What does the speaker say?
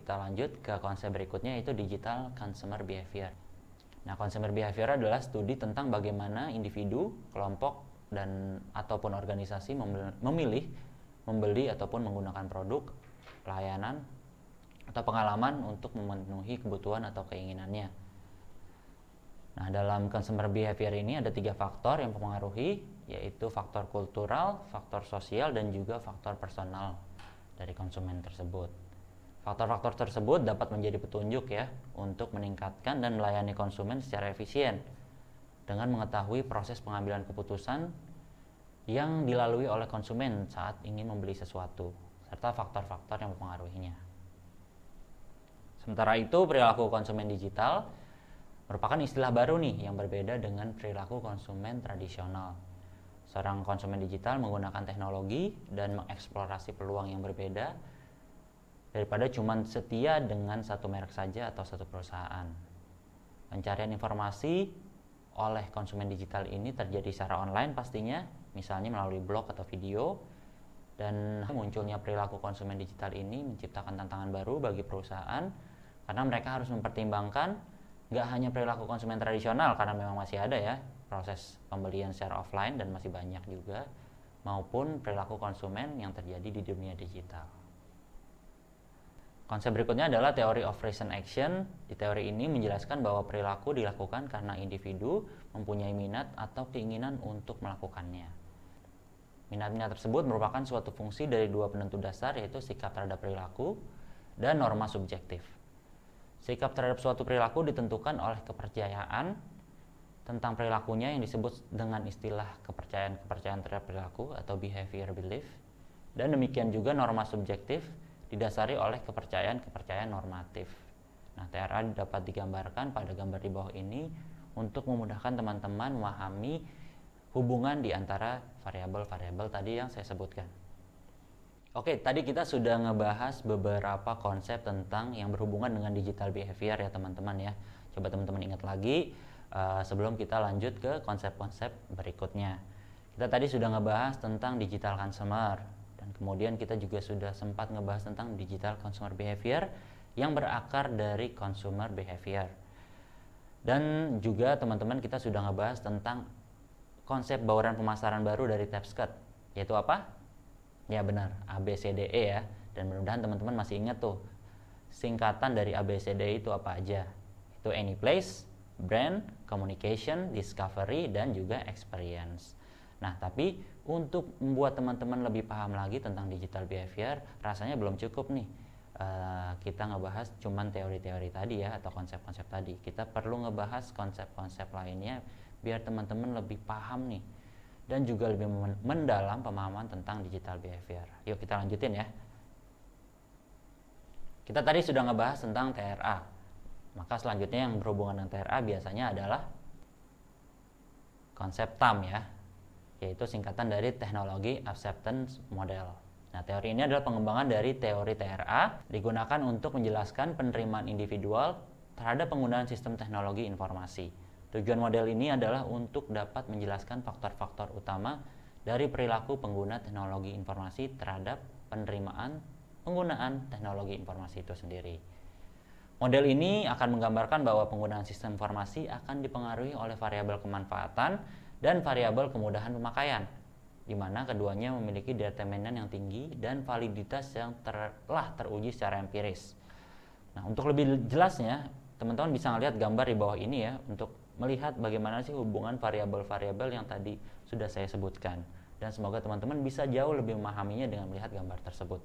kita lanjut ke konsep berikutnya, yaitu digital consumer behavior. Nah, consumer behavior adalah studi tentang bagaimana individu, kelompok, dan ataupun organisasi memilih, membeli ataupun menggunakan produk, layanan, atau pengalaman untuk memenuhi kebutuhan atau keinginannya. Nah, dalam consumer behavior ini ada 3 faktor yang mempengaruhi, yaitu faktor kultural, faktor sosial, dan juga faktor personal dari konsumen tersebut. Faktor-faktor tersebut dapat menjadi petunjuk ya untuk meningkatkan dan melayani konsumen secara efisien dengan mengetahui proses pengambilan keputusan yang dilalui oleh konsumen saat ingin membeli sesuatu, serta faktor-faktor yang mempengaruhinya. Sementara itu, perilaku konsumen digital merupakan istilah baru nih yang berbeda dengan perilaku konsumen tradisional. Seorang konsumen digital menggunakan teknologi dan mengeksplorasi peluang yang berbeda daripada cuma setia dengan satu merek saja atau satu perusahaan. Pencarian informasi oleh konsumen digital ini terjadi secara online pastinya, misalnya melalui blog atau video, dan munculnya perilaku konsumen digital ini menciptakan tantangan baru bagi perusahaan karena mereka harus mempertimbangkan nggak hanya perilaku konsumen tradisional karena memang masih ada ya proses pembelian secara offline dan masih banyak juga, maupun perilaku konsumen yang terjadi di dunia digital. Konsep berikutnya adalah teori of reason action. Di teori ini menjelaskan bahwa perilaku dilakukan karena individu mempunyai minat atau keinginan untuk melakukannya. Minat-minat tersebut merupakan suatu fungsi dari 2 penentu dasar, yaitu sikap terhadap perilaku dan norma subjektif. Sikap terhadap suatu perilaku ditentukan oleh kepercayaan tentang perilakunya yang disebut dengan istilah kepercayaan terhadap perilaku atau behavior belief, dan demikian juga norma subjektif didasari oleh kepercayaan normatif. Nah, TRA dapat digambarkan pada gambar di bawah ini untuk memudahkan teman-teman memahami hubungan di antara variabel-variabel tadi yang saya sebutkan. Oke, tadi kita sudah ngebahas beberapa konsep tentang yang berhubungan dengan digital behavior ya teman-teman ya. Coba teman-teman ingat lagi sebelum kita lanjut ke konsep-konsep berikutnya. Kita tadi sudah ngebahas tentang digital consumer, dan kemudian kita juga sudah sempat ngebahas tentang digital consumer behavior yang berakar dari consumer behavior. Dan juga teman-teman kita sudah ngebahas tentang konsep bauran pemasaran baru dari Tapscott, yaitu apa? Ya benar, ABCDE ya. Dan mudah-mudahan teman-teman masih ingat tuh singkatan dari ABCDE itu apa aja. Itu any place, brand, communication, discovery, dan juga experience. Nah, tapi untuk membuat teman-teman lebih paham lagi tentang digital behavior, rasanya belum cukup nih kita ngebahas cuman teori-teori tadi ya, atau konsep-konsep tadi. Kita perlu ngebahas konsep-konsep lainnya biar teman-teman lebih paham nih dan juga lebih mendalam pemahaman tentang digital behavior. Yuk kita lanjutin ya. Kita tadi sudah ngebahas tentang TRA. Maka selanjutnya yang berhubungan dengan TRA biasanya adalah konsep TAM ya, yaitu singkatan dari Technology Acceptance Model. Nah, teori ini adalah pengembangan dari teori TRA, digunakan untuk menjelaskan penerimaan individual terhadap penggunaan sistem teknologi informasi. Tujuan model ini adalah untuk dapat menjelaskan faktor-faktor utama dari perilaku pengguna teknologi informasi terhadap penerimaan penggunaan teknologi informasi itu sendiri. Model ini akan menggambarkan bahwa penggunaan sistem informasi akan dipengaruhi oleh variabel kemanfaatan dan variabel kemudahan pemakaian, di mana keduanya memiliki determinan yang tinggi dan validitas yang telah teruji secara empiris. Nah, untuk lebih jelasnya, teman-teman bisa melihat gambar di bawah ini ya, untuk melihat bagaimana sih hubungan variabel-variabel yang tadi sudah saya sebutkan. Dan semoga teman-teman bisa jauh lebih memahaminya dengan melihat gambar tersebut.